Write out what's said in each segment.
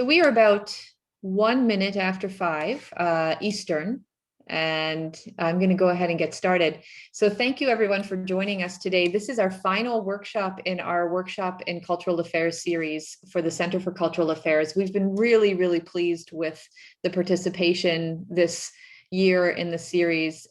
So we are about 1 minute after 5 Eastern, and I'm going to go ahead and get started. So thank you everyone for joining us today. This is our final workshop in our Workshop in Cultural Affairs series for the Center for Cultural Affairs. We've been really pleased with the participation this year in the series.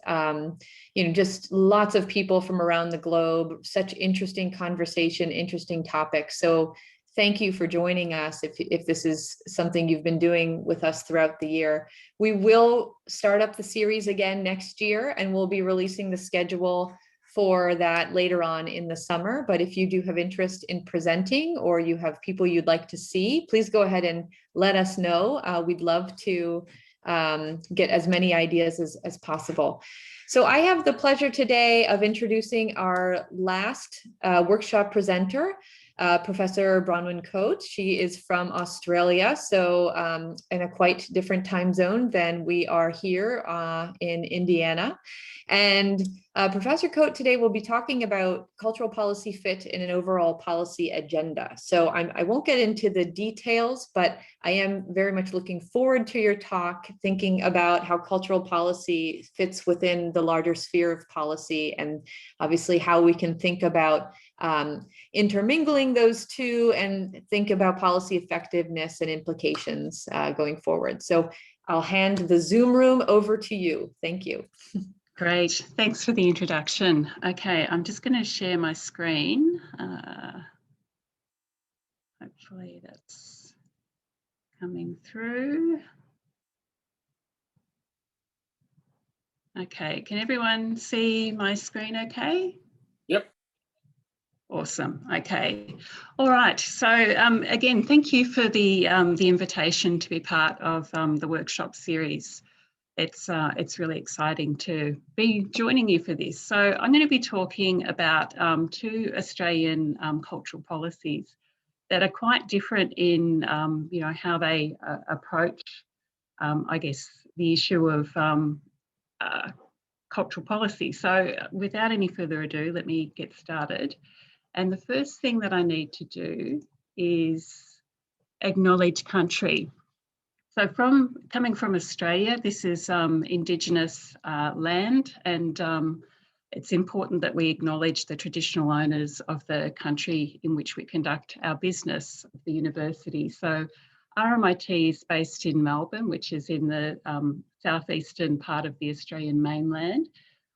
Just lots of people from around the globe, such interesting conversation, interesting topics. So thank you for joining us if this is something you've been doing with us throughout the year. We will start up the series again next year, and we'll be releasing the schedule for that later on in the summer. But if you do have interest in presenting, or you have people you'd like to see, please go ahead and let us know. We'd love to get as many ideas as possible. So I have the pleasure today of introducing our last workshop presenter, Professor Bronwyn Coate. She is from Australia, so in a quite different time zone than we are here in Indiana. And Professor Coate today will be talking about cultural policy fit in an overall policy agenda. So I won't get into the details, but I am very much looking forward to your talk, thinking about how cultural policy fits within the larger sphere of policy, and obviously how we can think about intermingling those two and think about policy effectiveness and implications going forward. So I'll hand the Zoom room over to you. Thank you. Great, thanks for the introduction. Okay, I'm just going to share my screen. Hopefully that's coming through. Okay, can everyone see my screen okay? Yep. Awesome. Okay. All right. So again, thank you for the invitation to be part of the workshop series. It's really exciting to be joining you for this. So I'm going to be talking about two Australian cultural policies that are quite different in how they approach, I guess, the issue of cultural policy. So without any further ado, let me get started. And the first thing that I need to do is acknowledge country. So coming from Australia, this is Indigenous land, and it's important that we acknowledge the traditional owners of the country in which we conduct our business, the university. So RMIT is based in Melbourne, which is in the southeastern part of the Australian mainland,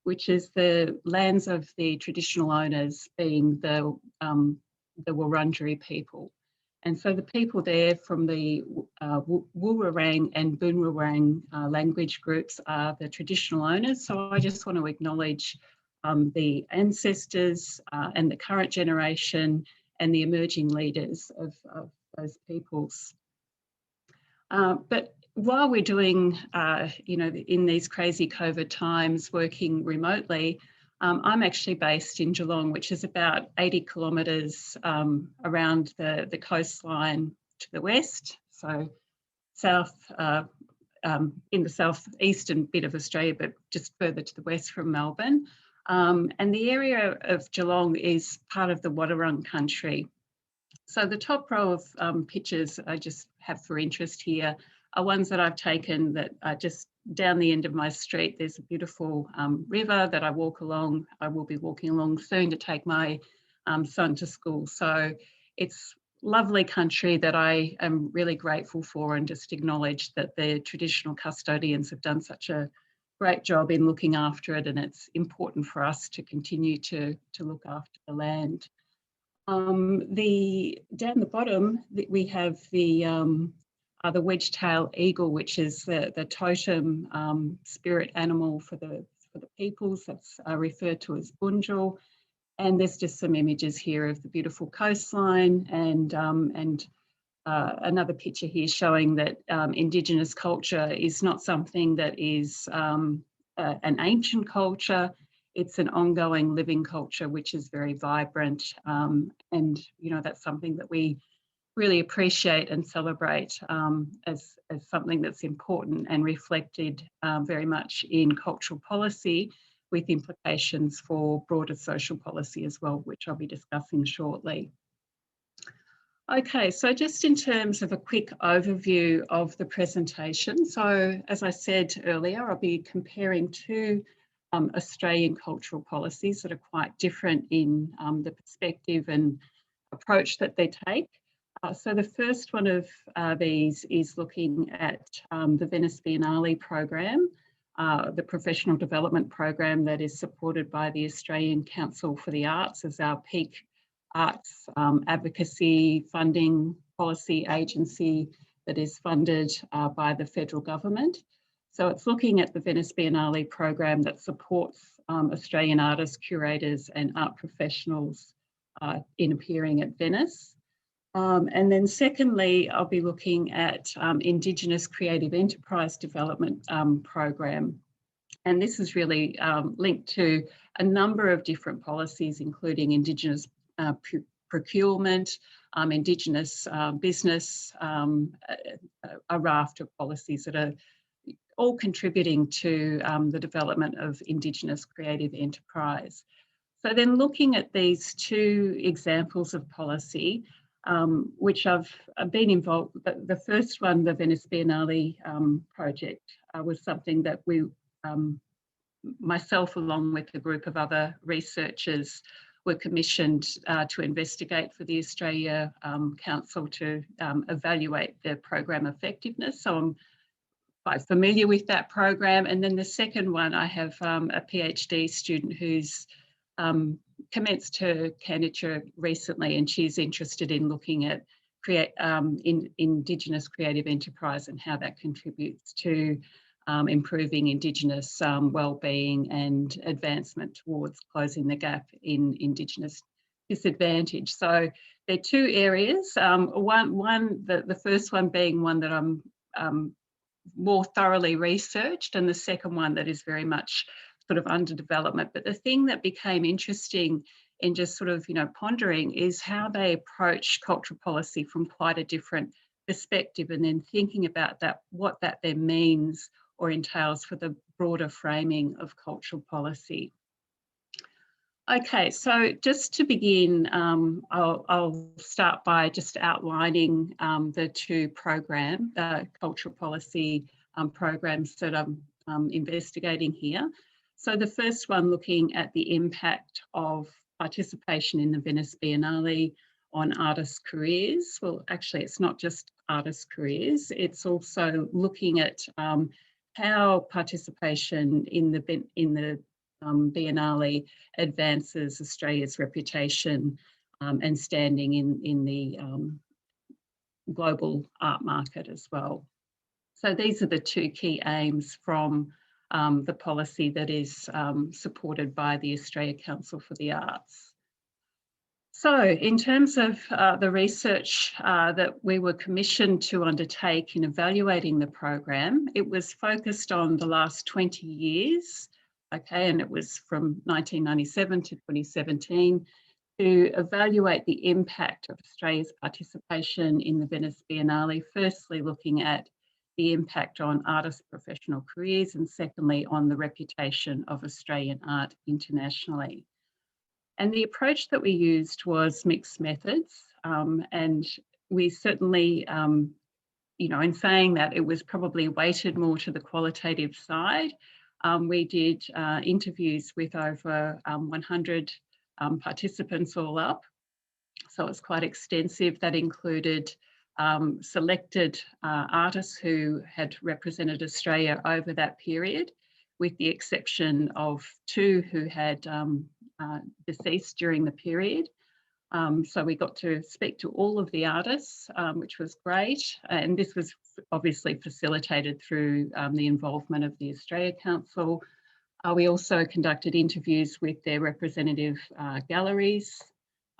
which is the lands of the traditional owners, being the Wurundjeri people. And so the people there from the Wurrung and Boonwurrung language groups are the traditional owners. So I just want to acknowledge the ancestors and the current generation and the emerging leaders of those peoples. But while we're doing, in these crazy COVID times, working remotely, I'm actually based in Geelong, which is about 80 kilometres around the coastline to the west, so south, in the southeastern bit of Australia, but just further to the west from Melbourne. And the area of Geelong is part of the Wadawurrung country. So the top row of pictures I just have for interest here are ones that I've taken that are just down the end of my street. There's a beautiful river that I walk along. I will be walking along soon to take my son to school. So it's lovely country that I am really grateful for, and just acknowledge that the traditional custodians have done such a great job in looking after it, and it's important for us to continue to look after the land. Down the bottom, we have the wedge-tailed eagle, which is the totem spirit animal for the peoples. That's referred to as Bunjil. And there's just some images here of the beautiful coastline, and another picture here showing that Indigenous culture is not something that is an ancient culture. It's an ongoing living culture, which is very vibrant. And, that's something that we really appreciate and celebrate as something that's important and reflected very much in cultural policy, with implications for broader social policy as well, which I'll be discussing shortly. Okay, so just in terms of a quick overview of the presentation. So as I said earlier, I'll be comparing two Australian cultural policies that are quite different in the perspective and approach that they take. So the first one of these is looking at the Venice Biennale program, the professional development program that is supported by the Australian Council for the Arts as our peak arts advocacy funding policy agency that is funded by the federal government. So it's looking at the Venice Biennale program that supports Australian artists, curators and art professionals in appearing at Venice. And then secondly, I'll be looking at Indigenous Creative Enterprise Development Program. And this is really linked to a number of different policies, including Indigenous procurement, Indigenous business, a raft of policies that are all contributing to the development of Indigenous creative enterprise. So then looking at these two examples of policy, which I've been involved, the first one, the Venice Biennale project, was something that we, myself along with a group of other researchers, were commissioned to investigate for the Australia Council to evaluate the program effectiveness. So I'm quite familiar with that program. And then the second one, I have a PhD student who's commenced her candidature recently, and she's interested in looking at Indigenous creative enterprise and how that contributes to improving Indigenous wellbeing and advancement towards closing the gap in Indigenous disadvantage. So there are two areas. The first one being one that I'm more thoroughly researched, and the second one that is very much sort of under development. But the thing that became interesting in just sort of, pondering is how they approach cultural policy from quite a different perspective, and then thinking about that, what that then means or entails for the broader framing of cultural policy. Okay, so just to begin, I'll start by just outlining the two cultural policy programs that I'm investigating here. So the first one looking at the impact of participation in the Venice Biennale on artists' careers. Well, actually, it's not just artists' careers, it's also looking at how participation in the Biennale advances Australia's reputation and standing in the global art market as well. So these are the two key aims from the policy that is supported by the Australia Council for the Arts. So in terms of the research that we were commissioned to undertake in evaluating the program, it was focused on the last 20 years, okay, and it was from 1997 to 2017, to evaluate the impact of Australia's participation in the Venice Biennale, firstly looking at the impact on artists' professional careers, and secondly on the reputation of Australian art internationally. And the approach that we used was mixed methods, and we certainly, in saying that, it was probably weighted more to the qualitative side. We did interviews with over 100 participants all up, so it's quite extensive. That included selected artists who had represented Australia over that period, with the exception of two who had deceased during the period. So we got to speak to all of the artists, which was great. And this was obviously facilitated through the involvement of the Australia Council. We also conducted interviews with their representative galleries,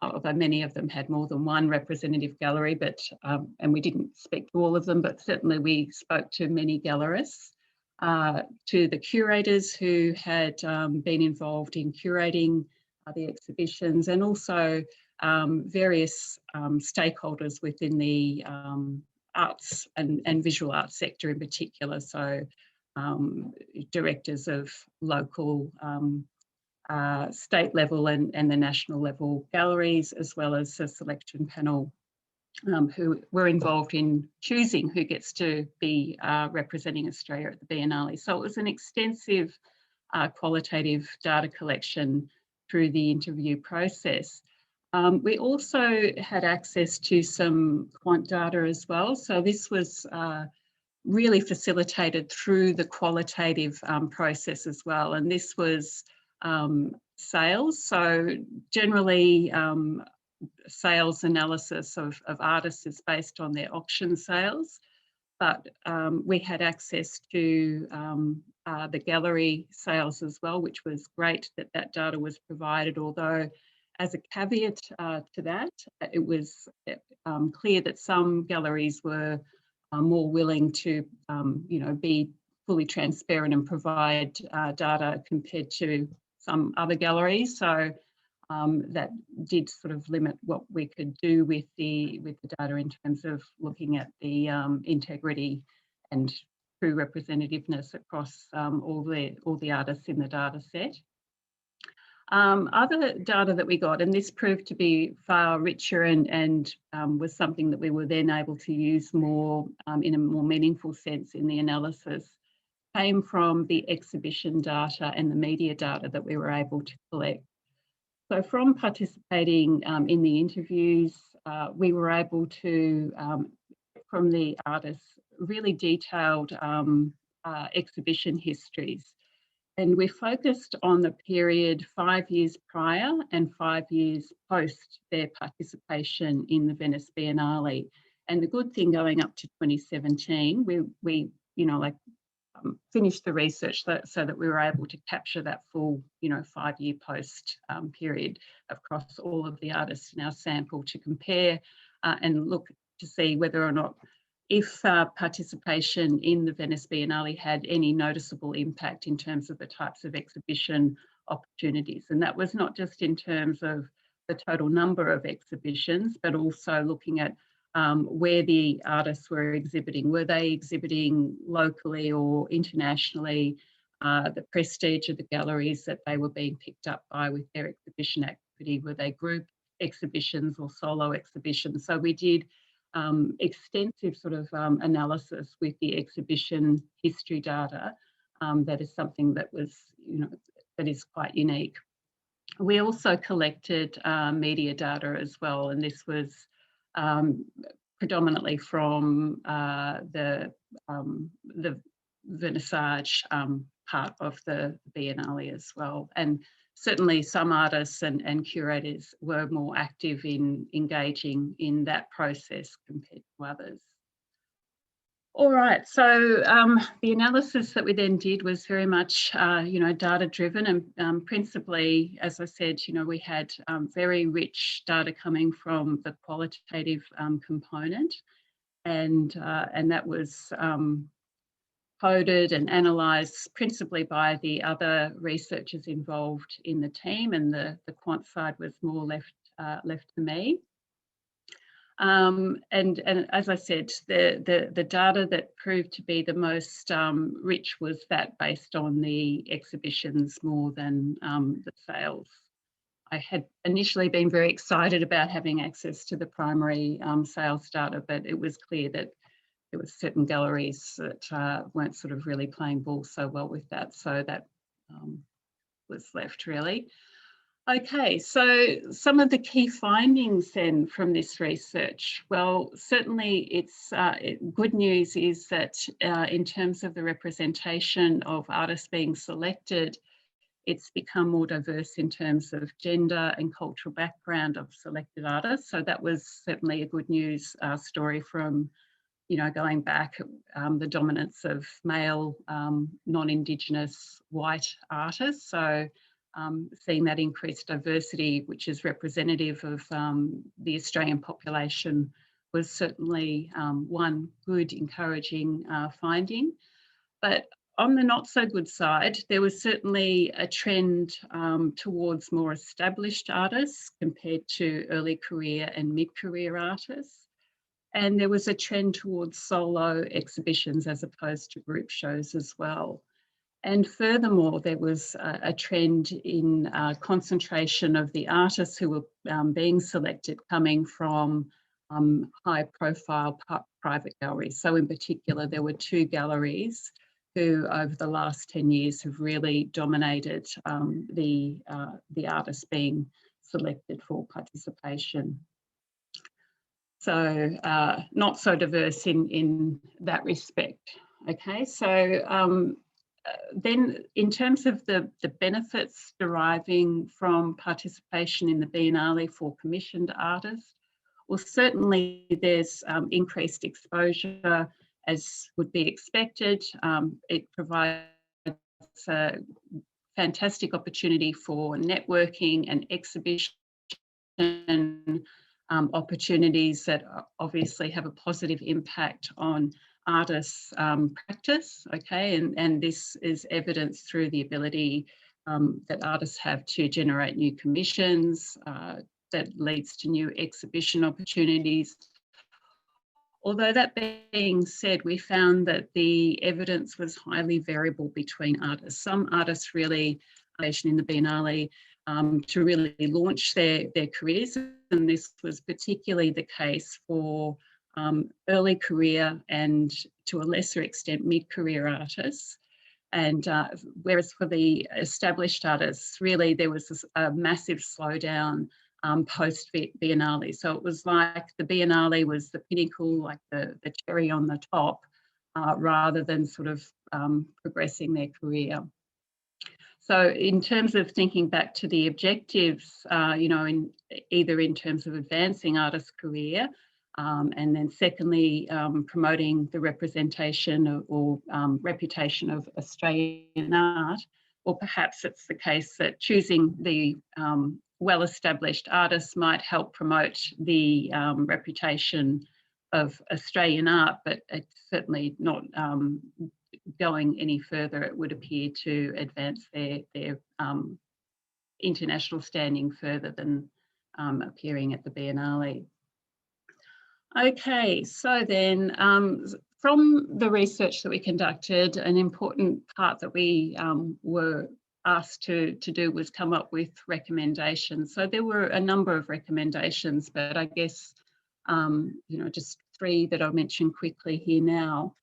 although many of them had more than one representative gallery, but and we didn't speak to all of them, but certainly we spoke to many gallerists. To the curators who had been involved in curating the exhibitions, and also various stakeholders within the arts and visual arts sector in particular, so directors of local, state level and the national level galleries, as well as a selection panel who were involved in choosing who gets to be representing Australia at the Biennale. So it was an extensive qualitative data collection through the interview process. We also had access to some quant data as well. So this was really facilitated through the qualitative process as well. And this was sales. So generally, sales analysis of artists is based on their auction sales, but we had access to the gallery sales as well, which was great that that data was provided, although as a caveat to that, it was clear that some galleries were more willing to be fully transparent and provide data compared to some other galleries. So that did sort of limit what we could do with the data in terms of looking at the integrity and true representativeness across all the artists in the data set. Other data that we got, and this proved to be far richer and was something that we were then able to use more in a more meaningful sense in the analysis, came from the exhibition data and the media data that we were able to collect. So from participating in the interviews, we were able to, from the artists, really detailed exhibition histories. And we focused on the period 5 years prior and 5 years post their participation in the Venice Biennale. And the good thing going up to 2017, we finished the research so that we were able to capture that full 5 year post period across all of the artists in our sample to compare and look to see whether or not if participation in the Venice Biennale had any noticeable impact in terms of the types of exhibition opportunities. And that was not just in terms of the total number of exhibitions, but also looking at where the artists were exhibiting. Were they exhibiting locally or internationally? The prestige of the galleries that they were being picked up by with their exhibition activity. Were they group exhibitions or solo exhibitions? So we did extensive sort of analysis with the exhibition history data. That is something that was, that is quite unique. We also collected media data as well, and this was predominantly from the vernissage part of the Biennale as well. And certainly some artists and curators were more active in engaging in that process compared to others. All right, so the analysis that we then did was very much, data driven, and principally, as I said, we had very rich data coming from the qualitative component, and that was coded and analysed principally by the other researchers involved in the team, and the quant side was more left to me. And as I said, the data that proved to be the most rich was that based on the exhibitions more than the sales. I had initially been very excited about having access to the primary sales data, but it was clear that there were certain galleries that weren't sort of really playing ball so well with that, so that was left really. Okay, so some of the key findings then from this research. Well, certainly it's good news is that in terms of the representation of artists being selected, it's become more diverse in terms of gender and cultural background of selected artists. So that was certainly a good news story from, going back, the dominance of male, non-Indigenous white artists. So seeing that increased diversity, which is representative of the Australian population, was certainly one good, encouraging finding. But on the not so good side, there was certainly a trend towards more established artists compared to early career and mid-career artists. And there was a trend towards solo exhibitions as opposed to group shows as well. And furthermore, there was a trend in concentration of the artists who were being selected coming from high profile private galleries. So in particular, there were 2 galleries who over the last 10 years have really dominated the artists being selected for participation. So not so diverse in that respect. Okay, so then in terms of the benefits deriving from participation in the Biennale for commissioned artists, well, certainly there's increased exposure as would be expected. It provides a fantastic opportunity for networking and exhibition opportunities that obviously have a positive impact on artists' practice, okay, and this is evidenced through the ability that artists have to generate new commissions, that leads to new exhibition opportunities. Although that being said, we found that the evidence was highly variable between artists. Some artists really in the Biennale to really launch their careers, and this was particularly the case for early career and to a lesser extent mid-career artists. And whereas for the established artists, really there was a massive slowdown post-Biennale. So it was like the Biennale was the pinnacle, like the cherry on the top, rather than sort of progressing their career. So in terms of thinking back to the objectives, you know, either in terms of advancing artists' career, and then secondly, promoting the representation or reputation of Australian art, or perhaps it's the case that choosing the well-established artists might help promote the reputation of Australian art, but it's certainly not going any further. It would appear to advance their international standing further than appearing at the Biennale. Okay, so then from the research that we conducted, an important part that we were asked to do was come up with recommendations. So there were a number of recommendations, but I guess, you know, just 3 that I'll mention quickly here now,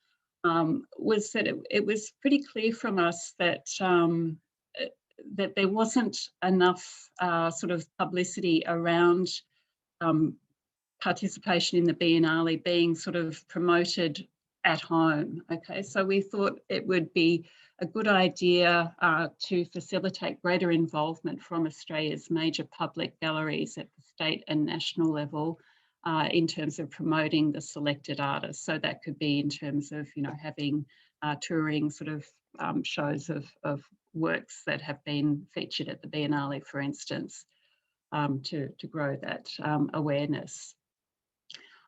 was that it was pretty clear from us that that there wasn't enough sort of publicity around participation in the Biennale being sort of promoted at home. Okay, so we thought it would be a good idea to facilitate greater involvement from Australia's major public galleries at the state and national level in terms of promoting the selected artists. So that could be in terms of, you know, having touring sort of shows of works that have been featured at the Biennale, for instance, to grow that awareness.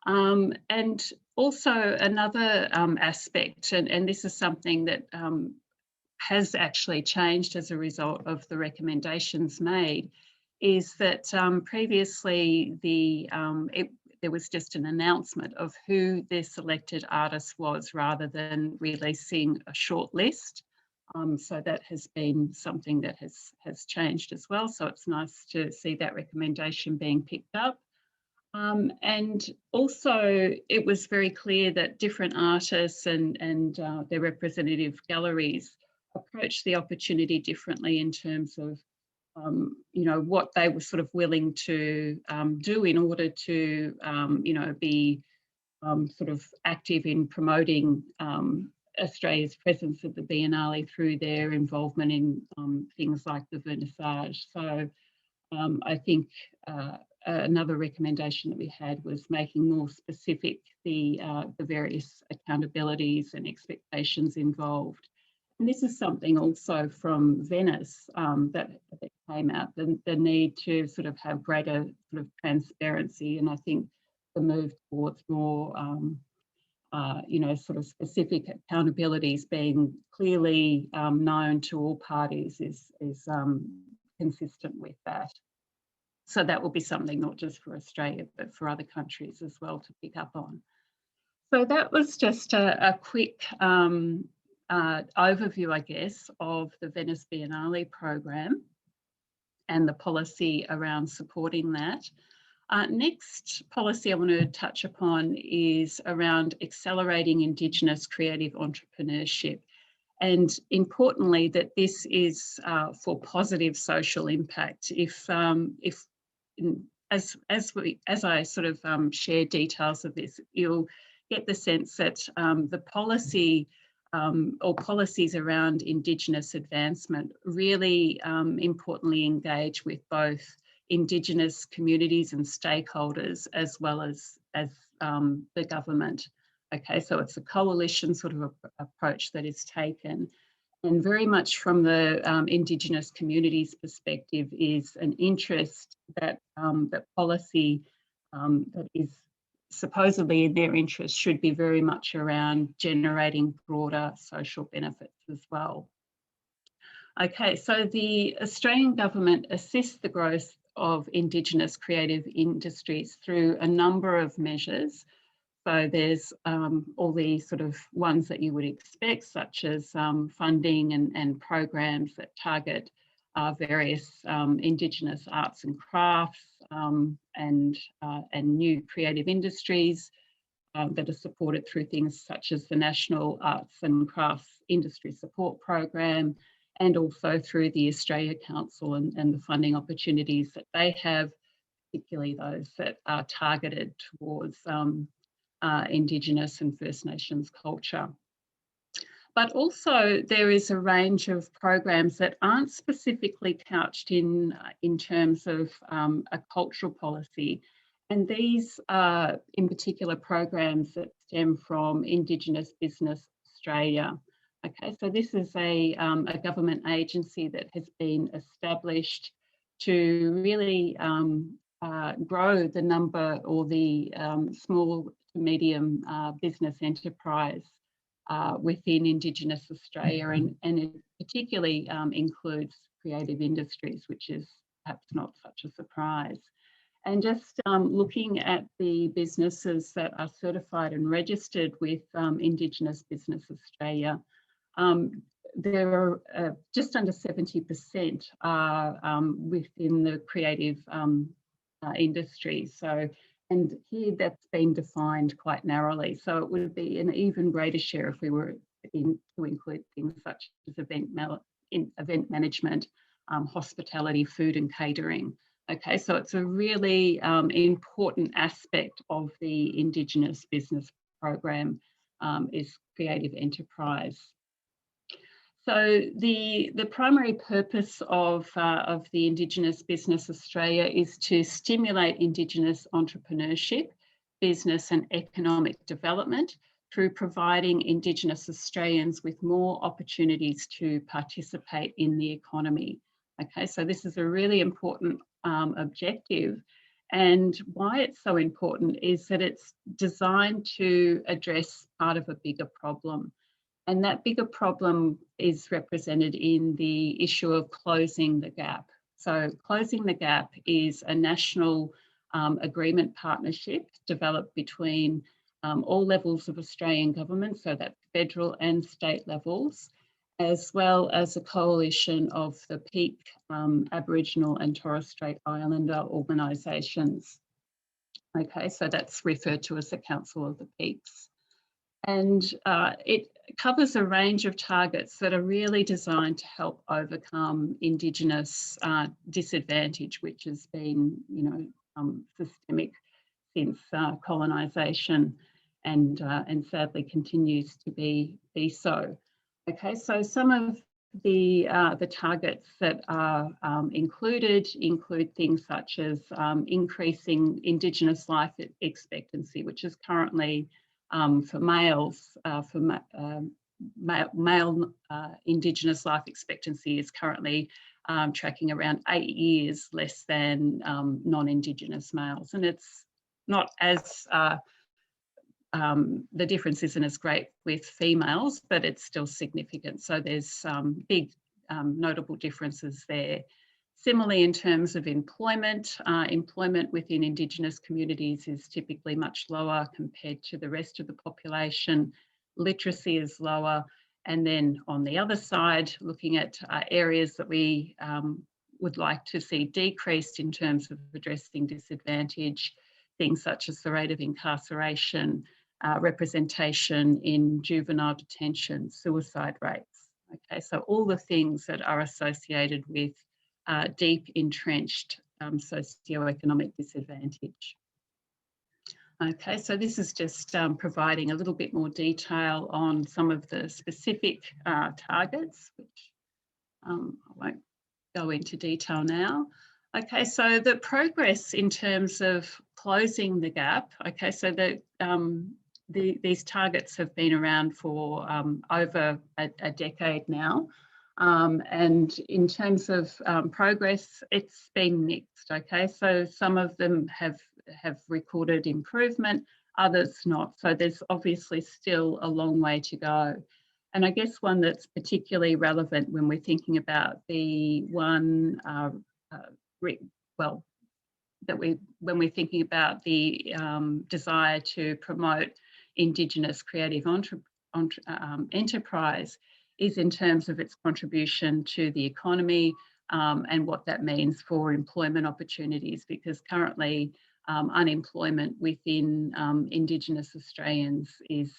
And also another aspect, and this is something that has actually changed as a result of the recommendations made, is that previously there was just an announcement of who their selected artist was rather than releasing a short list. So that has been something that has changed as well. So it's nice to see that recommendation being picked up. And also it was very clear that different artists and their representative galleries approached the opportunity differently in terms of you know, what they were sort of willing to do in order to you know, be sort of active in promoting Australia's presence at the Biennale through their involvement in things like the vernissage. So I think another recommendation that we had was making more specific the various accountabilities and expectations involved. And this is something also from Venice that came out, the need to sort of have greater sort of transparency, and I think the move towards more you know, sort of specific accountabilities being clearly known to all parties is consistent with that. So that will be something not just for Australia, but for other countries as well to pick up on. So that was just a quick overview, I guess, of the Venice Biennale program and the policy around supporting that. Next policy I want to touch upon is around accelerating Indigenous creative entrepreneurship. And importantly, that this is for positive social impact. As I sort of share details of this, you'll get the sense that the policy or policies around Indigenous advancement really importantly engage with both Indigenous communities and stakeholders as well as the government. Okay, so it's a coalition sort of approach that is taken, and very much from the Indigenous communities' perspective is an interest that that policy that is supposedly in their interest should be very much around generating broader social benefits as well. Okay, so the Australian government assists the growth of Indigenous creative industries through a number of measures. So there's all the sort of ones that you would expect, such as funding and programs that target various Indigenous arts and crafts and new creative industries that are supported through things such as the National Arts and Crafts Industry Support Program, and also through the Australia Council and the funding opportunities that they have, particularly those that are targeted towards Indigenous and First Nations culture. But also there is a range of programs that aren't specifically couched in terms of a cultural policy. And these are in particular programs that stem from Indigenous Business Australia. Okay, so this is a government agency that has been established to really grow the number or the small to medium business enterprise within Indigenous Australia, and it particularly includes creative industries, which is perhaps not such a surprise. And just looking at the businesses that are certified and registered with Indigenous Business Australia, there are just under 70% are within the creative industry. So, and here that's been defined quite narrowly. So it would be an even greater share if we were to include things such as event management, hospitality, food and catering. Okay, so it's a really important aspect of the Indigenous business program is creative enterprise. So the primary purpose of the Indigenous Business Australia is to stimulate Indigenous entrepreneurship, business and economic development through providing Indigenous Australians with more opportunities to participate in the economy. Okay, so this is a really important objective. And why it's so important is that it's designed to address part of a bigger problem. And that bigger problem is represented in the issue of closing the gap. So Closing the Gap is a national agreement partnership developed between all levels of Australian government, so that's federal and state levels, as well as a coalition of the peak Aboriginal and Torres Strait Islander organisations. Okay, so that's referred to as the Council of the Peaks. And it covers a range of targets that are really designed to help overcome Indigenous disadvantage, which has been, systemic since colonisation, and sadly continues to be so. Okay, so some of the targets that are include things such as increasing Indigenous life expectancy, which is currently for males, male Indigenous life expectancy is currently tracking around 8 years less than non-Indigenous males. And it's not as, the difference isn't as great with females, but it's still significant. So there's big notable differences there. Similarly, in terms of employment, employment within Indigenous communities is typically much lower compared to the rest of the population. Literacy is lower. And then on the other side, looking at areas that we would like to see decreased in terms of addressing disadvantage, things such as the rate of incarceration, representation in juvenile detention, suicide rates. Okay, so all the things that are associated with deep entrenched socioeconomic disadvantage. Okay, so this is just providing a little bit more detail on some of the specific targets, which I won't go into detail now. Okay, so the progress in terms of closing the gap, okay, so these targets have been around for over a decade now. And in terms of progress, it's been mixed, okay? So some of them have recorded improvement, others not. So there's obviously still a long way to go. And I guess one that's particularly relevant when we're thinking about the one, when we're thinking about the desire to promote Indigenous creative enterprise, is in terms of its contribution to the economy and what that means for employment opportunities, because currently unemployment within Indigenous Australians is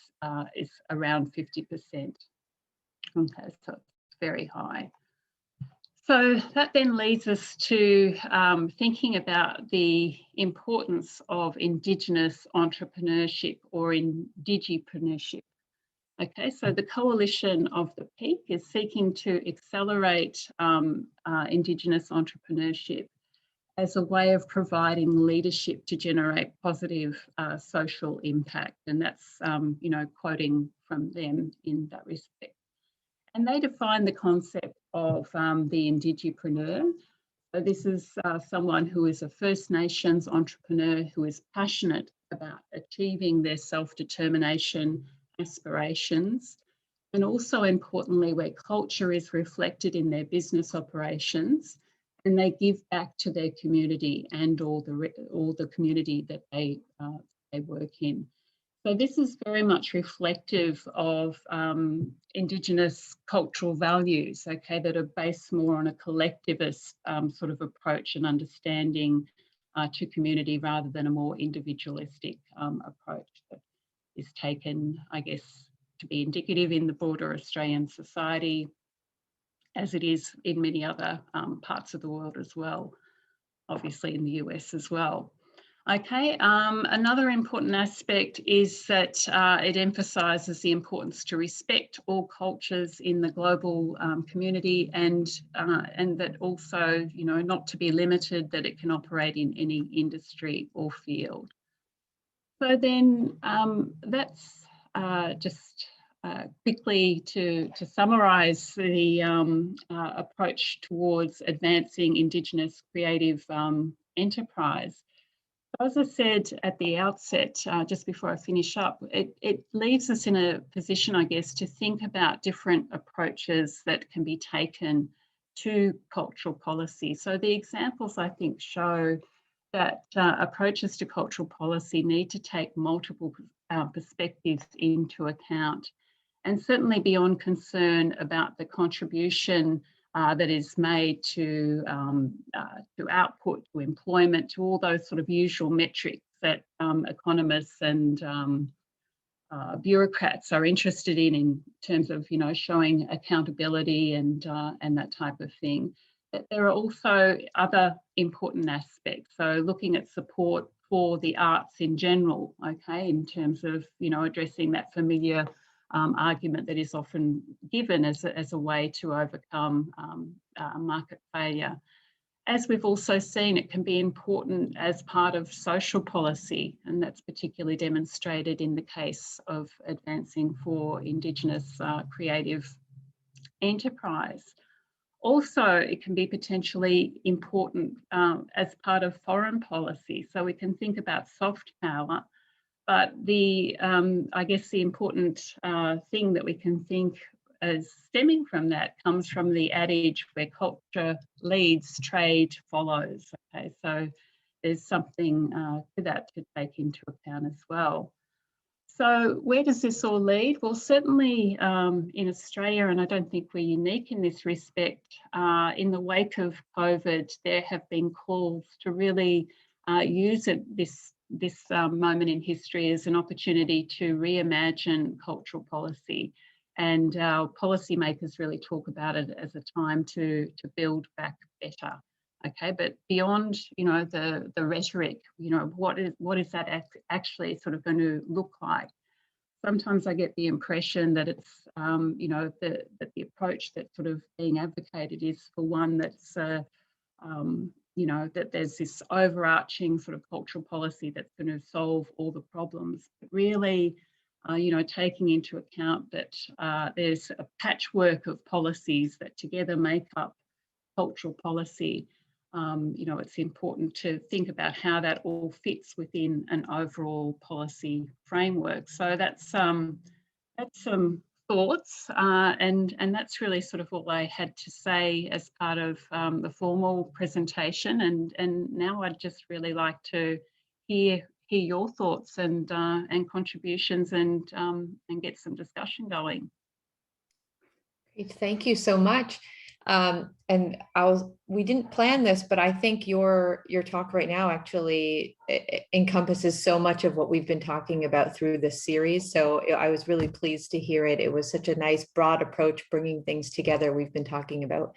around 50%. Okay, so it's very high. So that then leads us to thinking about the importance of Indigenous entrepreneurship or indigipreneurship. Okay, so the coalition of the peak is seeking to accelerate Indigenous entrepreneurship as a way of providing leadership to generate positive social impact. And that's, you know, quoting from them in that respect. And they define the concept of the indigipreneur. So this is someone who is a First Nations entrepreneur who is passionate about achieving their self-determination aspirations, and also importantly where culture is reflected in their business operations, and they give back to their community and all the community that they work in. So this is very much reflective of Indigenous cultural values, okay, that are based more on a collectivist sort of approach and understanding to community rather than a more individualistic approach that is taken, I guess, to be indicative in the broader Australian society, as it is in many other parts of the world as well, obviously in the US as well. Okay, another important aspect is that it emphasises the importance to respect all cultures in the global community, and that also, you know, not to be limited, that it can operate in any industry or field. So then that's just quickly to summarise the approach towards advancing Indigenous creative enterprise. As I said at the outset, just before I finish up, it leaves us in a position, I guess, to think about different approaches that can be taken to cultural policy. So the examples, I think, show that approaches to cultural policy need to take multiple perspectives into account, and certainly beyond concern about the contribution that is made to output, to employment, to all those sort of usual metrics that economists and bureaucrats are interested in terms of, you know, showing accountability and that type of thing. But there are also other important aspects. So looking at support for the arts in general, okay, in terms of, you know, addressing that familiar argument that is often given as a way to overcome market failure. As we've also seen, it can be important as part of social policy, and that's particularly demonstrated in the case of advancing for Indigenous creative enterprise. Also, it can be potentially important as part of foreign policy. So we can think about soft power, but the I guess the important thing that we can think as stemming from that comes from the adage where culture leads, trade follows. Okay, so there's something to that to take into account as well. So where does this all lead? Well, certainly in Australia, and I don't think we're unique in this respect, in the wake of COVID, there have been calls to really use this moment in history as an opportunity to reimagine cultural policy. And our policymakers really talk about it as a time to build back better. Okay, but beyond, the rhetoric, what is that actually sort of going to look like? Sometimes I get the impression that it's, that the approach that's sort of being advocated is for one that's, that there's this overarching sort of cultural policy that's going to solve all the problems. But really, taking into account that there's a patchwork of policies that together make up cultural policy. It's important to think about how that all fits within an overall policy framework. So that's some thoughts, and that's really sort of all I had to say as part of the formal presentation. And now I'd just really like to hear your thoughts and contributions and get some discussion going. Great, thank you so much. And we didn't plan this, but I think your talk right now actually encompasses so much of what we've been talking about through this series. So I was really pleased to hear it. It was such a nice broad approach, bringing things together we've been talking about.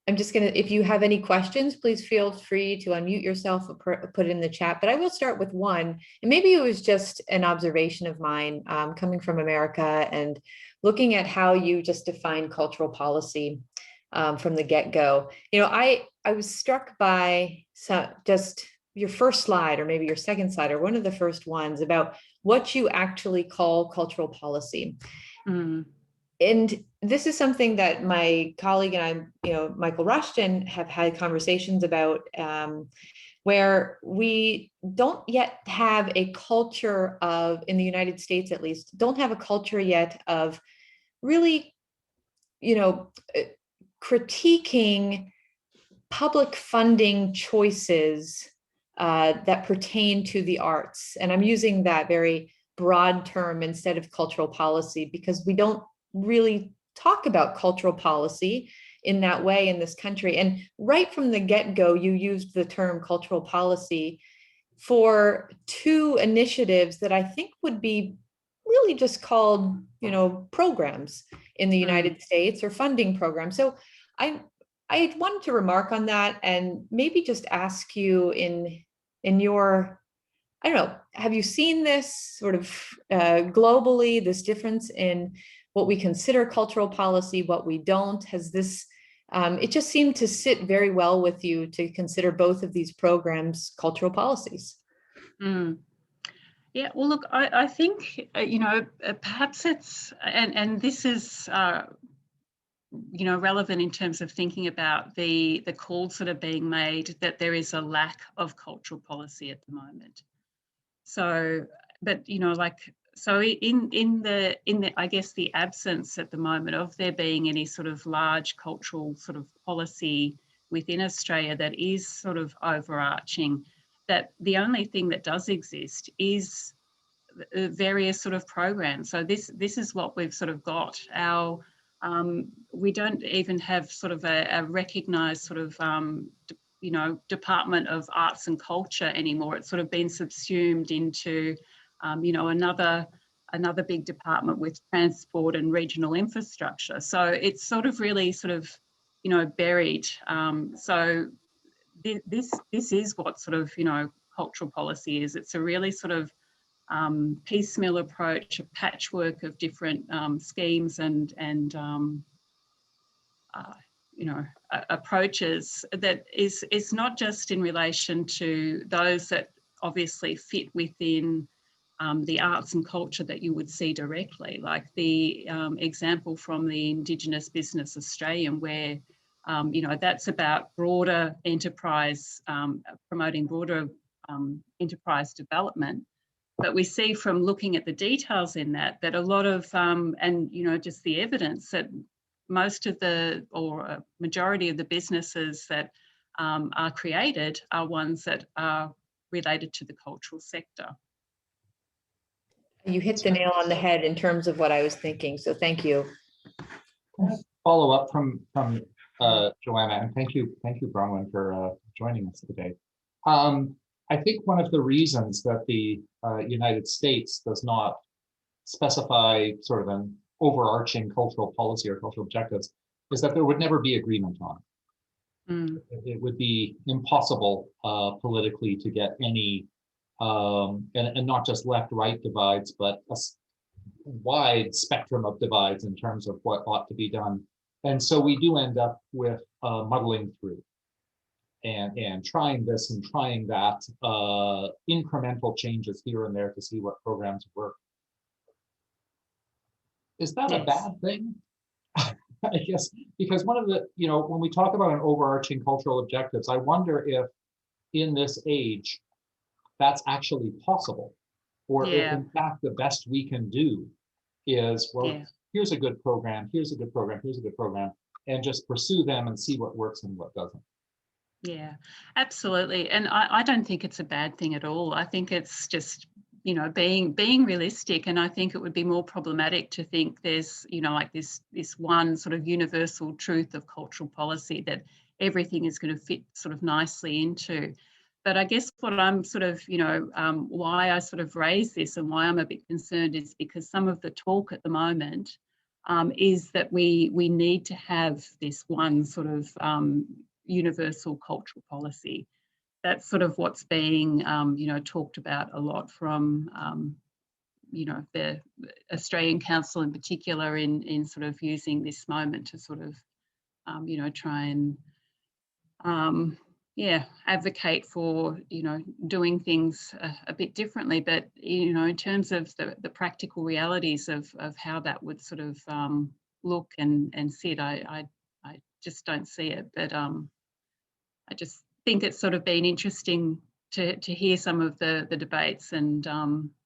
I'm just gonna, if you have any questions, please feel free to unmute yourself or put it in the chat, but I will start with one. And maybe it was just an observation of mine coming from America and looking at how you just define cultural policy from the get-go. I was struck by just your first slide, or maybe your second slide, or one of the first ones, about what you actually call cultural policy. And this is something that my colleague and I, Michael Rushton, have had conversations about, where we don't yet have a culture of, in the United States at least, don't have a culture yet of really, critiquing public funding choices that pertain to the arts. And I'm using that very broad term instead of cultural policy, because we don't really talk about cultural policy in that way in this country. And right from the get-go, you used the term cultural policy for two initiatives that I think would be really just called, programs in the United States, or funding programs. So I wanted to remark on that and maybe just ask you in your, I don't know, have you seen this sort of globally, this difference in what we consider cultural policy, what we don't? Has this, it just seemed to sit very well with you to consider both of these programs cultural policies. Yeah, well, look, I think, perhaps it's, and this is, relevant in terms of thinking about the calls that are being made, that there is a lack of cultural policy at the moment. So, but, so in the, I guess, the absence at the moment of there being any sort of large cultural sort of policy within Australia that is sort of overarching, that the only thing that does exist is various sort of programs. So this is what we've sort of got. Our we don't even have sort of a recognised sort of Department of Arts and Culture anymore. It's sort of been subsumed into another big department with transport and regional infrastructure. So it's sort of really sort of buried. So this is what sort of cultural policy is. It's a really sort of piecemeal approach, a patchwork of different schemes and approaches that is not just in relation to those that obviously fit within the arts and culture that you would see directly, like the example from the Indigenous Business Australian, where that's about broader enterprise, promoting broader enterprise development. But we see from looking at the details in that a lot of, and just the evidence that most of the, or a majority of the businesses that are created are ones that are related to the cultural sector. You hit the nail on the head in terms of what I was thinking. So thank you. Follow up from Joanna, and thank you, Bronwyn, for joining us today. I think one of the reasons that the United States does not specify sort of an overarching cultural policy or cultural objectives is that there would never be agreement on it. It would be impossible politically to get any, and not just left-right divides, but a wide spectrum of divides in terms of what ought to be done. And so we do end up with muddling through and trying this and trying that, incremental changes here and there to see what programs work. Is that a bad thing? I guess, because one of the, when we talk about an overarching cultural objectives, I wonder if in this age, that's actually possible. Or if in fact, the best we can do is, well, here's a good program, here's a good program, here's a good program, and just pursue them and see what works and what doesn't. Yeah, absolutely. And I don't think it's a bad thing at all. I think it's just, being realistic. And I think it would be more problematic to think there's, like this one sort of universal truth of cultural policy that everything is going to fit sort of nicely into. But I guess what I'm sort of, why I sort of raise this and why I'm a bit concerned is because some of the talk at the moment is that we need to have this one sort of universal cultural policy. That's sort of what's being, talked about a lot from, the Australian Council in particular in sort of using this moment to sort of, try and, advocate for, doing things a bit differently. But, in terms of the practical realities of how that would sort of look and sit, I just don't see it. But I just think it's sort of been interesting to hear some of the debates and,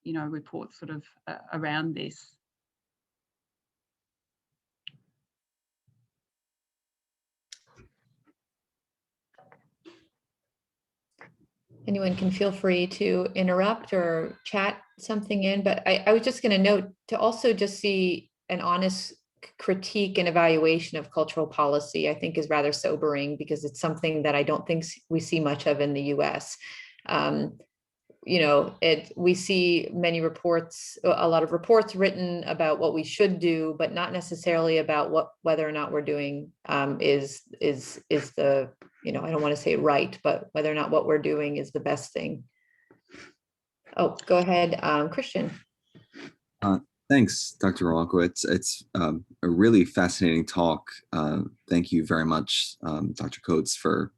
reports sort of around this. Anyone can feel free to interrupt or chat something in, but I was just going to note to also just see an honest critique and evaluation of cultural policy, I think is rather sobering because it's something that I don't think we see much of in the US. We see many reports, a lot of reports written about what we should do, but not necessarily about whether or not we're doing is the, I don't want to say right, but whether or not what we're doing is the best thing. Oh, go ahead, Christian. Thanks, Dr. Rolko. It's a really fascinating talk. Thank you very much, Dr. Coates, for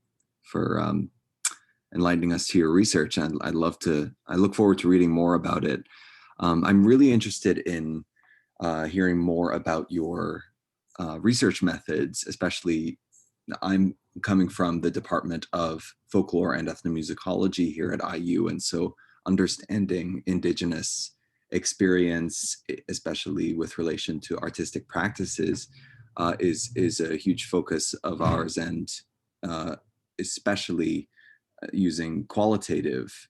enlightening us to your research. And I look forward to reading more about it. I'm really interested in hearing more about your research methods, especially I'm coming from the Department of Folklore and Ethnomusicology here at IU. And so understanding Indigenous experience, especially with relation to artistic practices, is a huge focus of ours, and especially using qualitative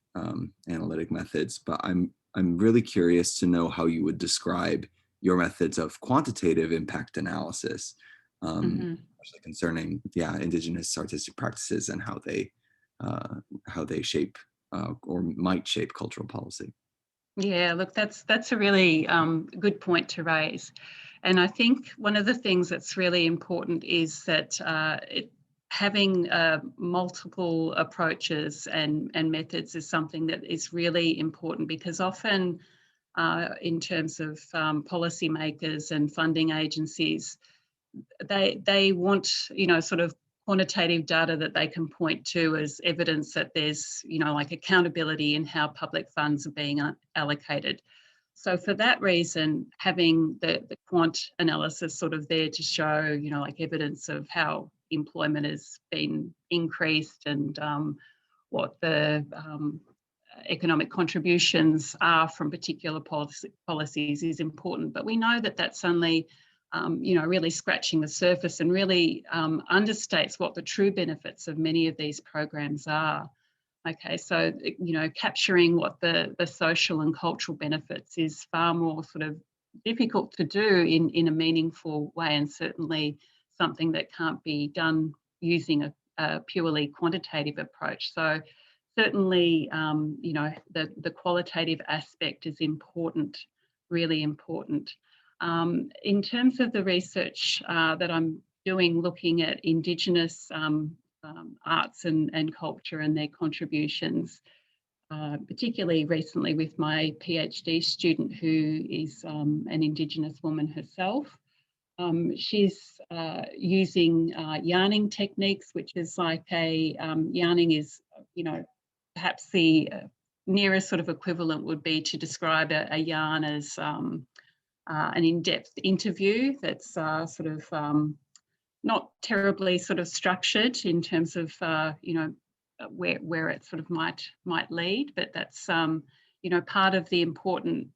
analytic methods. But I'm really curious to know how you would describe your methods of quantitative impact analysis, especially concerning Indigenous artistic practices and how they shape or might shape cultural policy. Yeah, look, that's a really good point to raise. And I think one of the things that's really important is that having multiple approaches and methods is something that is really important, because often in terms of policymakers and funding agencies, they want, sort of quantitative data that they can point to as evidence that there's, like accountability in how public funds are being allocated. So for that reason, having the quant analysis sort of there to show, like evidence of how employment has been increased and what the economic contributions are from particular policies is important. But we know that that's only really scratching the surface and really understates what the true benefits of many of these programs are. Okay, so, you know, capturing what the social and cultural benefits is far more sort of difficult to do in a meaningful way, and certainly something that can't be done using a purely quantitative approach. So certainly, you know, the qualitative aspect is important, really important. In terms of the research that I'm doing, looking at Indigenous arts and culture and their contributions, particularly recently with my PhD student who is an Indigenous woman herself. She's using yarning techniques, which is like yarning is, you know, perhaps the nearest sort of equivalent would be to describe a yarn as an in-depth interview that's sort of not terribly sort of structured in terms of, you know, where it sort of might lead, but that's, you know, part of the important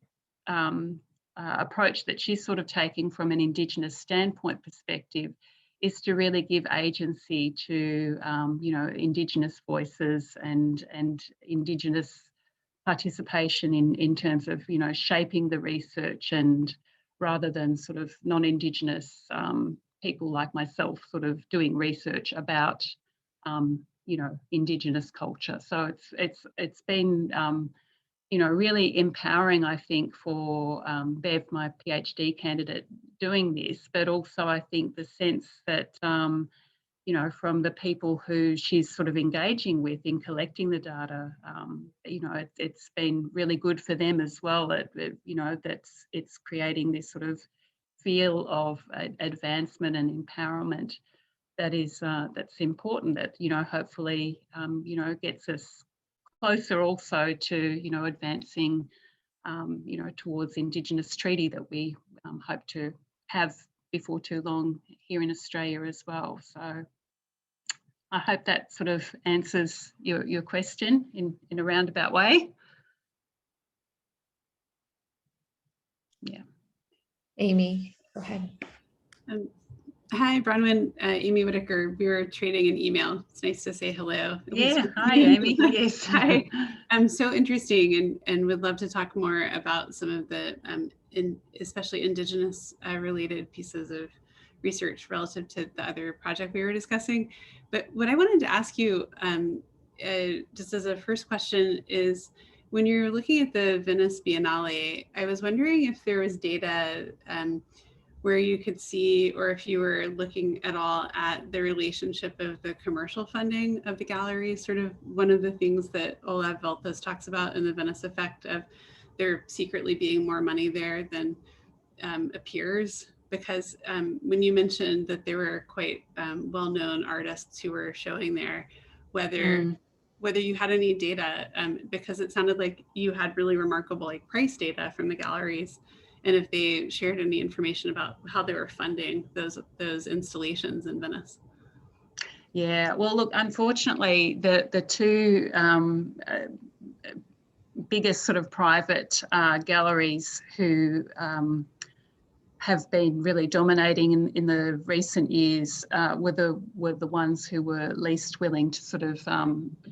approach that she's sort of taking from an Indigenous standpoint perspective is to really give agency to, you know, Indigenous voices and Indigenous participation in terms of, you know, shaping the research, and rather than sort of non-Indigenous people like myself sort of doing research about, you know, Indigenous culture. So it's been, you know, really empowering, I think, for Bev, my PhD candidate, doing this, but also I think the sense that, you know, from the people who she's sort of engaging with in collecting the data, you know, it's been really good for them as well. That, you know, it's creating this sort of feel of advancement and empowerment that is that's important. That, you know, hopefully, you know, gets us closer also to, you know, advancing, you know, towards Indigenous treaty that we hope to have before too long here in Australia as well. So I hope that sort of answers your question in a roundabout way. Yeah. Amy, go ahead. Hi, Bronwyn, Amy Whitaker, Bureau of Trading and Email. It's nice to say hello. Yeah, hi, Amy. Yes. Hi. So interesting, and would love to talk more about some of the, especially Indigenous related pieces of research relative to the other project we were discussing. But what I wanted to ask you, just as a first question, is when you're looking at the Venice Biennale, I was wondering if there was data where you could see, or if you were looking at all at the relationship of the commercial funding of the gallery. Sort of one of the things that Olav Veltas talks about in the Venice Effect, of there secretly being more money there than appears. Because when you mentioned that there were quite well-known artists who were showing there, whether you had any data, because it sounded like you had really remarkable like price data from the galleries, and if they shared any information about how they were funding those installations in Venice. Yeah, well, look, unfortunately, the two biggest sort of private galleries who have been really dominating in the recent years were the ones who were least willing to sort of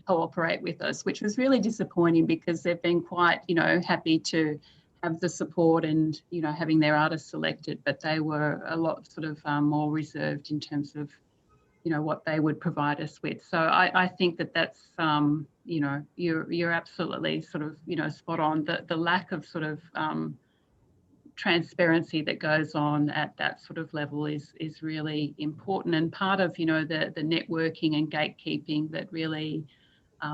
cooperate with us, which was really disappointing, because they've been quite, you know, happy to have the support and, you know, having their artists selected, but they were a lot sort of more reserved in terms of, you know, what they would provide us with. So I think that's, you know, you're absolutely sort of, you know, spot on. The lack of sort of transparency that goes on at that sort of level is really important, and part of, you know, the networking and gatekeeping that really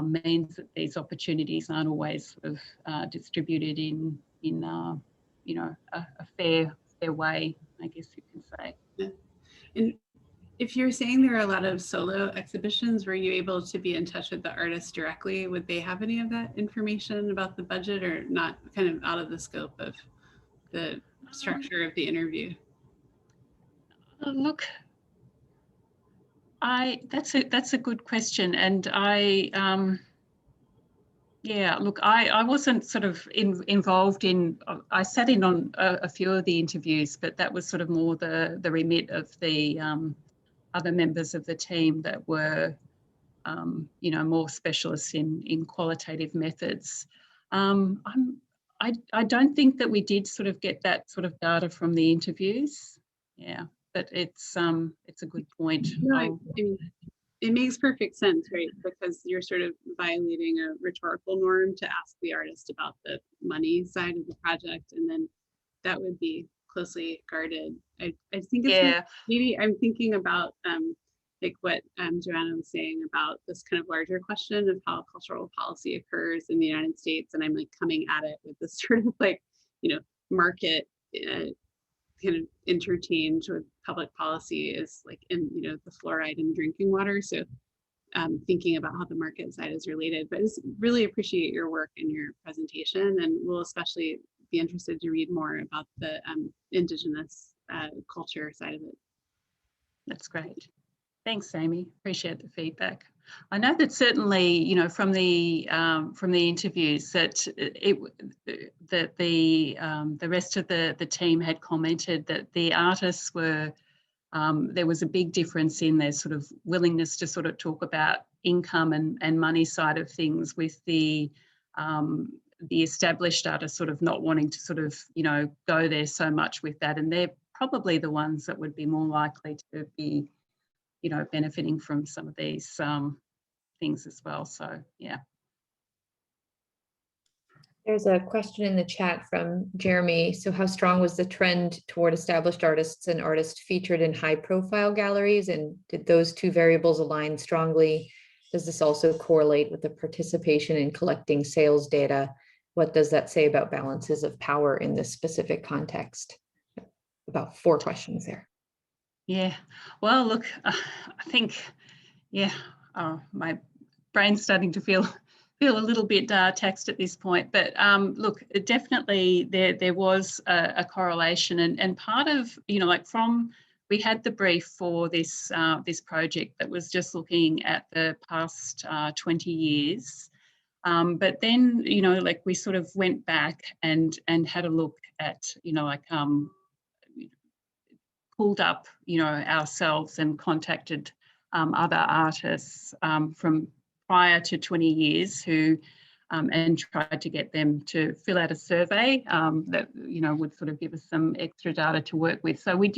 means that these opportunities aren't always sort of distributed in you know, a fair way, I guess you can say. Yeah. And if you're saying there are a lot of solo exhibitions, were you able to be in touch with the artists directly? Would they have any of that information about the budget, or not, kind of out of the scope of the structure of the interview? Look, that's a good question, and yeah, look, I wasn't sort of involved in, I sat in on a few of the interviews, but that was sort of more the remit of the other members of the team that were you know, more specialists in qualitative methods. I don't think that we did sort of get that sort of data from the interviews. Yeah, but it's a good point. No, I mean, it makes perfect sense, right? Because you're sort of violating a rhetorical norm to ask the artist about the money side of the project, and then that would be closely guarded. I think it's Yeah. maybe I'm thinking about like what Joanna was saying about this kind of larger question of how cultural policy occurs in the United States, and I'm like coming at it with this sort of like, you know, market kind of interchange with public policy is like in, you know, the fluoride in drinking water. So thinking about how the market side is related, but I just really appreciate your work and your presentation, and we'll especially be interested to read more about the Indigenous culture side of it. That's great. Thanks, Amy. Appreciate the feedback. I know that certainly, you know, from the interviews that the rest of the team had commented that the artists were there was a big difference in their sort of willingness to sort of talk about income and money side of things, with the established artists sort of not wanting to sort of, you know, go there so much with that, and they're probably the ones that would be more likely to be, you know, benefiting from some of these things as well. So, yeah. There's a question in the chat from Jeremy. So how strong was the trend toward established artists and artists featured in high profile galleries? And did those two variables align strongly? Does this also correlate with the participation in collecting sales data? What does that say about balances of power in this specific context? About 4 questions there. Yeah, well, look, I think, yeah, my brain's starting to feel a little bit taxed at this point, but look, definitely there was a correlation, and part of, you know, like we had the brief for this this project that was just looking at the past 20 years, but then, you know, like we sort of went back and had a look at, you know, like pulled up, you know, ourselves and contacted other artists from prior to 20 years who and tried to get them to fill out a survey that, you know, would sort of give us some extra data to work with. So we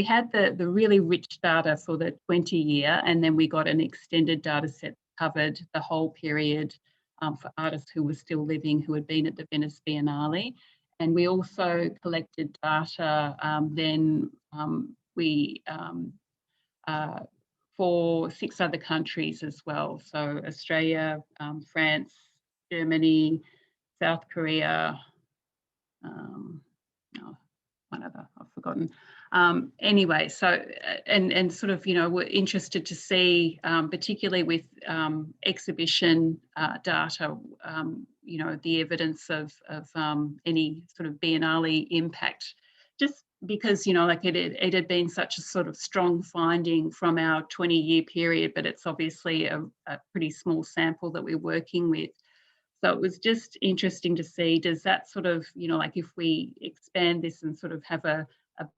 had the really rich data for the 20 year, and then we got an extended data set that covered the whole period for artists who were still living, who had been at the Venice Biennale. And we also collected data for 6 other countries as well. So Australia, France, Germany, South Korea, one other I've forgotten. Anyway, so and sort of, you know, we're interested to see, particularly with exhibition data, you know, the evidence of any sort of biennale impact, just because, you know, like it had been such a sort of strong finding from our 20-year period, but it's obviously a pretty small sample that we're working with. So it was just interesting to see, does that sort of, you know, like if we expand this and sort of have a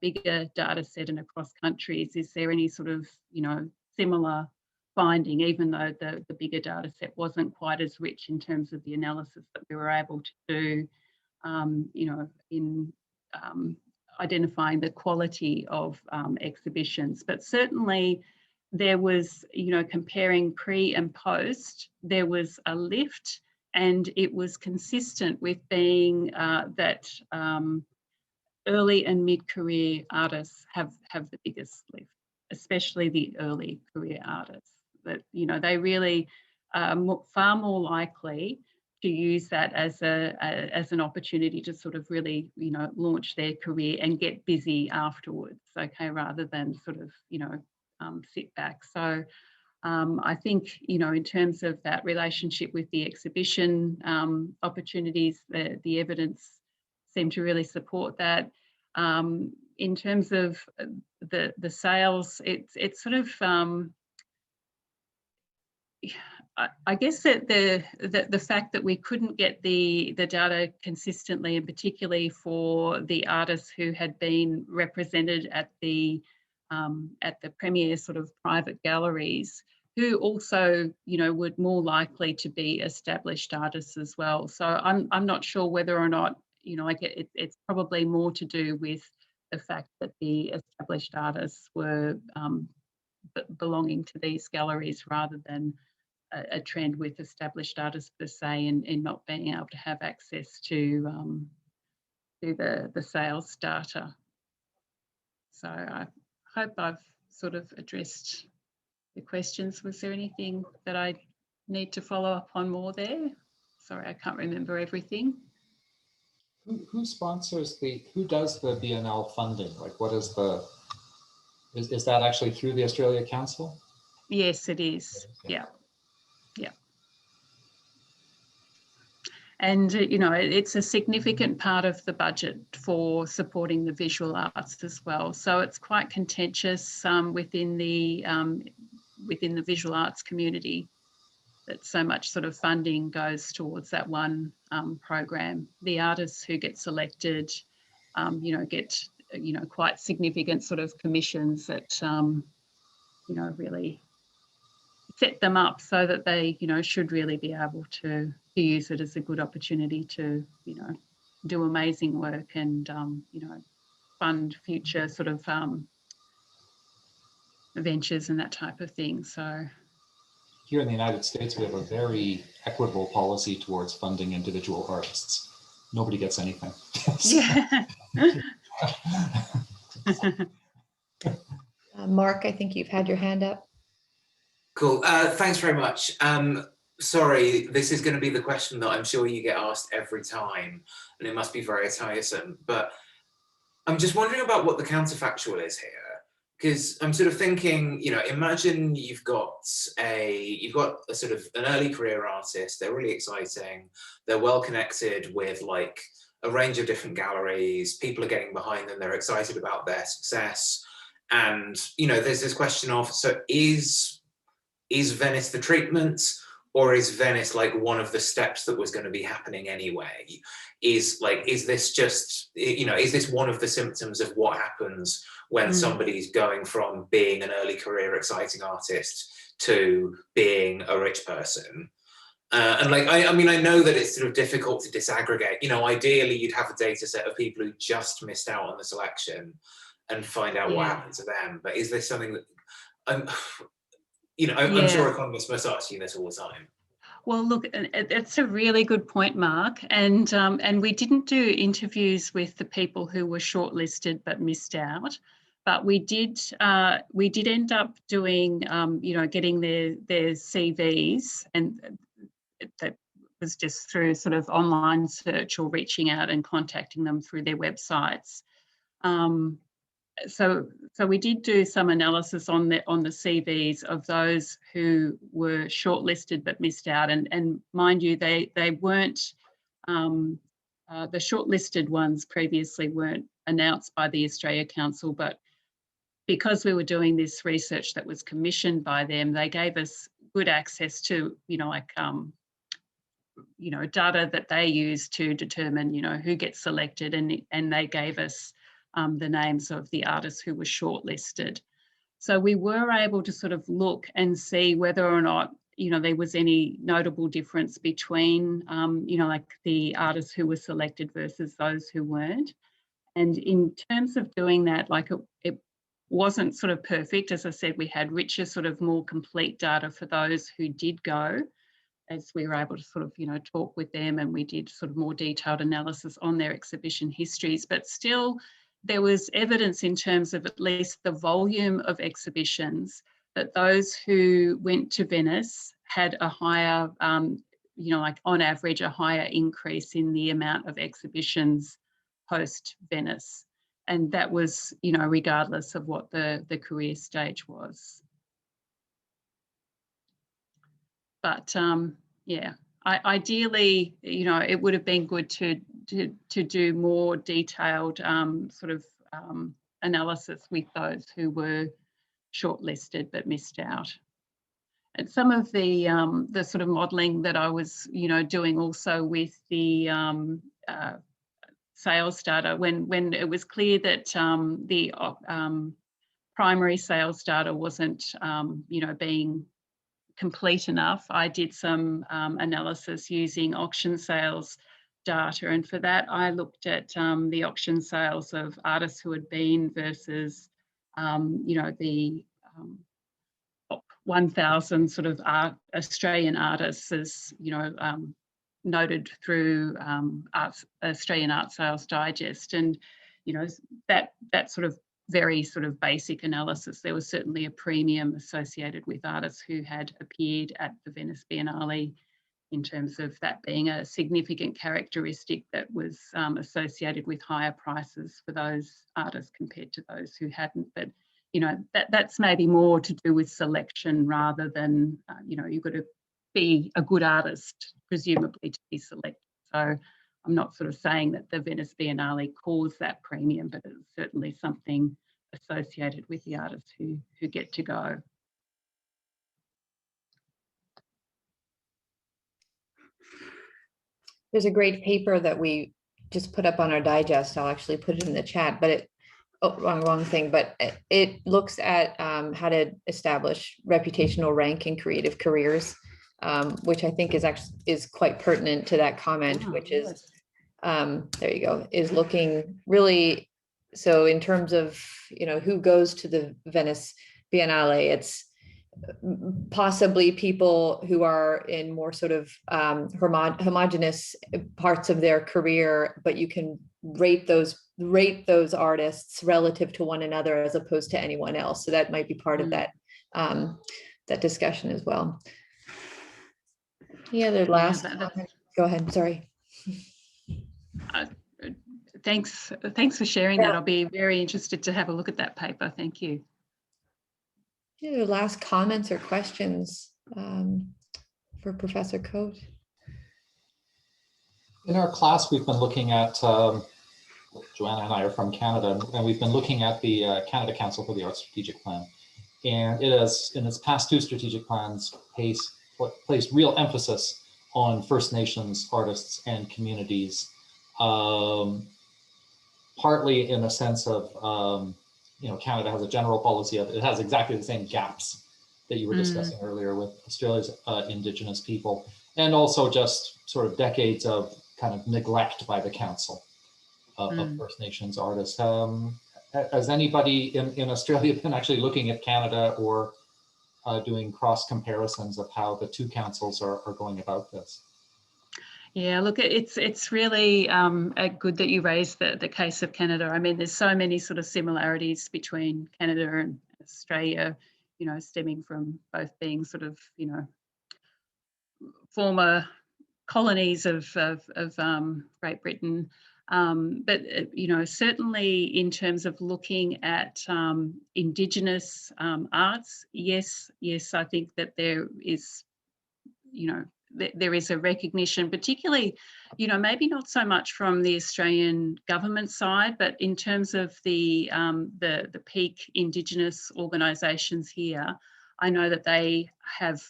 bigger data set and across countries, is there any sort of, you know, similar finding, even though the bigger data set wasn't quite as rich in terms of the analysis that we were able to do, you know, in identifying the quality of exhibitions. But certainly there was, you know, comparing pre and post, there was a lift, and it was consistent with being that early and mid-career artists have the biggest lift, especially the early career artists. That, you know, they really are far more likely to use that as an opportunity to sort of really, you know, launch their career and get busy afterwards, okay, rather than sort of, you know, sit back. So I think, you know, in terms of that relationship with the exhibition opportunities, the evidence seemed to really support that. In terms of the sales, it's sort of, I guess that the fact that we couldn't get the data consistently, and particularly for the artists who had been represented at the premier sort of private galleries, who also, would more likely to be established artists as well. So I'm not sure whether or not, it's probably more to do with the fact that the established artists were belonging to these galleries rather than a trend with established artists per se, in not being able to have access to the sales data. So I hope I've sort of addressed the questions. Was there anything that I need to follow up on more there? Sorry, I can't remember everything. Who sponsors who does the biennale funding? Like, what is is that actually through the Australia Council? Yes, it is. Yeah. And, it's a significant part of the budget for supporting the visual arts as well. So it's quite contentious within the visual arts community that so much sort of funding goes towards that one program. The artists who get selected, get, quite significant sort of commissions that, really set them up so that they, should really be able to use it as a good opportunity to, do amazing work and, fund future sort of ventures and that type of thing. So here in the United States, we have a very equitable policy towards funding individual artists. Nobody gets anything. yeah. Mark, I think you've had your hand up. Cool. Thanks very much. Sorry, this is going to be the question that I'm sure you get asked every time, and it must be very tiresome, but I'm just wondering about what the counterfactual is here, because I'm sort of thinking, imagine you've got a sort of an early career artist. They're really exciting. They're well connected with like a range of different galleries. People are getting behind them. They're excited about their success. And, there's this question of, so is Venice the treatment, or is Venice like one of the steps that was going to be happening anyway? Is this just, is this one of the symptoms of what happens when somebody's going from being an early career exciting artist to being a rich person? And like, I mean, I know that it's sort of difficult to disaggregate. Ideally you'd have a data set of people who just missed out on the selection and find out what happened to them. But is this something that I'm sure economists must ask you this all the time. Well, look, it's a really good point, Mark. And we didn't do interviews with the people who were shortlisted but missed out. But we did end up doing, getting their CVs, and that was just through sort of online search or reaching out and contacting them through their websites. So we did do some analysis on the CVs of those who were shortlisted but missed out, and mind you, they weren't the shortlisted ones previously weren't announced by the Australia Council, but because we were doing this research that was commissioned by them, they gave us good access to data that they use to determine who gets selected, and they gave us the names of the artists who were shortlisted. So we were able to sort of look and see whether or not, there was any notable difference between, like the artists who were selected versus those who weren't. And in terms of doing that, like it wasn't sort of perfect. As I said, we had richer, sort of more complete data for those who did go, as we were able to sort of, talk with them, and we did sort of more detailed analysis on their exhibition histories. But still, there was evidence in terms of at least the volume of exhibitions that those who went to Venice had a higher, like on average, a higher increase in the amount of exhibitions post-Venice. And that was, regardless of what the career stage was. But ideally, it would have been good to do more detailed sort of analysis with those who were shortlisted but missed out. And some of the sort of modelling that I was, doing also with the sales data, when it was clear that the primary sales data wasn't, being complete enough, I did some analysis using auction sales data, and for that I looked at the auction sales of artists who had been versus the top 1,000 sort of Australian artists, as noted through Australian Art Sales Digest. And that sort of very sort of basic analysis, there was certainly a premium associated with artists who had appeared at the Venice Biennale, in terms of that being a significant characteristic that was associated with higher prices for those artists compared to those who hadn't. But that's maybe more to do with selection rather than you've got to be a good artist presumably to be selected. So I'm not sort of saying that the Venice Biennale caused that premium, but it's certainly something associated with the artists who get to go. There's a great paper that we just put up on our digest. I'll actually put it in the chat, but wrong thing, but it looks at how to establish reputational rank in creative careers, which I think is quite pertinent to that comment, which is, there you go, is looking really, so in terms of, who goes to the Venice Biennale, it's possibly people who are in more sort of homogenous parts of their career, but you can rate those artists relative to one another as opposed to anyone else. So that might be part of that that discussion as well. Yeah, the last go ahead, sorry. Thanks for sharing that. I'll be very interested to have a look at that paper. Thank you. Any last comments or questions for Professor Coate? In our class, we've been looking at, Joanna and I are from Canada, and we've been looking at the Canada Council for the Arts Strategic Plan. And it has, in its past two strategic plans, placed real emphasis on First Nations artists and communities, partly in a sense of, Canada has a general policy of, it has exactly the same gaps that you were discussing earlier with Australia's Indigenous people, and also just sort of decades of kind of neglect by the Council of First Nations artists. Has anybody in Australia been actually looking at Canada or doing cross comparisons of how the two councils are going about this? Yeah, look, it's really good that you raised the case of Canada. I mean, there's so many sort of similarities between Canada and Australia, stemming from both being sort of, former colonies of Great Britain. But, certainly in terms of looking at Indigenous arts, yes, I think that there is, there is a recognition, particularly, maybe not so much from the Australian government side, but in terms of the peak Indigenous organisations here, I know that they have,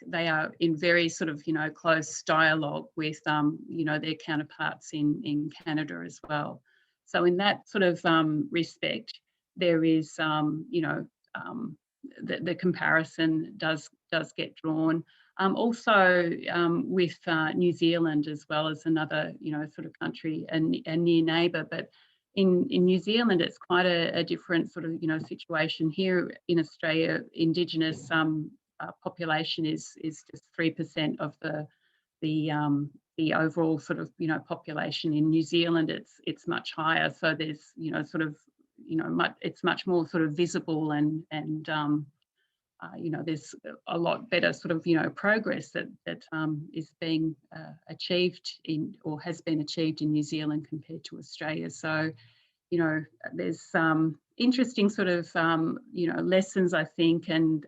they are in very sort of, close dialogue with, their counterparts in Canada as well. So in that sort of respect, there is, the comparison does get drawn. Also with New Zealand as well as another, sort of country and near neighbour. But in New Zealand, it's quite a different sort of, situation. Here in Australia, Indigenous population is just 3% of the overall sort of, population. In New Zealand, it's much higher. So there's, sort of, it's much more sort of visible and there's a lot better sort of, progress that is being achieved or has been achieved in New Zealand compared to Australia. So, there's interesting sort of, lessons, I think, and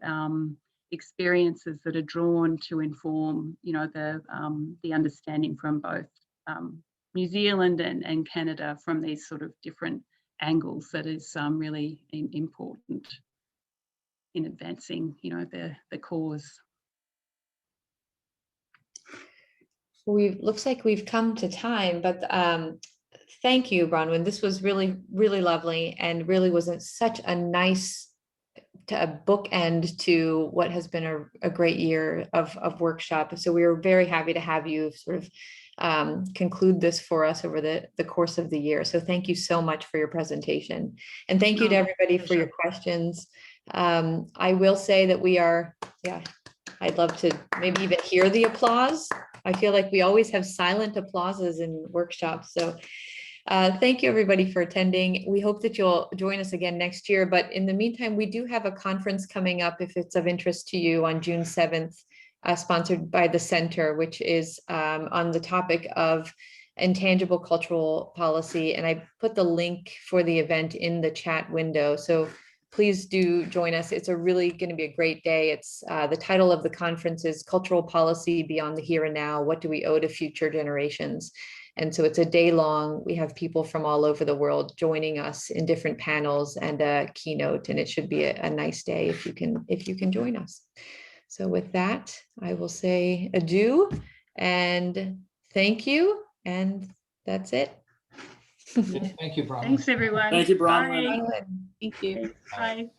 experiences that are drawn to inform, the understanding from both New Zealand and Canada from these sort of different angles that is really important in advancing, the cause. Looks like we've come to time, but thank you, Bronwyn. This was really, really lovely and really was such a nice a bookend to what has been a great year of workshop. So we are very happy to have you sort of conclude this for us over the course of the year. So thank you so much for your presentation. And thank you to everybody for your questions. I will say that we are, I'd love to maybe even hear the applause. I feel like we always have silent applauses in workshops. So thank you everybody for attending. We hope that you'll join us again next year. But in the meantime, we do have a conference coming up, if it's of interest to you, on June 7th, sponsored by the Center, which is on the topic of intangible cultural policy. And I put the link for the event in the chat window. So please do join us. It's really going to be a great day. It's the title of the conference is Cultural Policy Beyond the Here and Now. What do we owe to future generations? And so it's a day long. We have people from all over the world joining us in different panels and a keynote, and it should be a nice day if you can join us. So with that, I will say adieu and thank you. And that's it. Thank you, Bronwyn. Thanks, everyone. Thank you, Bronwyn. Bye. Thank you. Bye.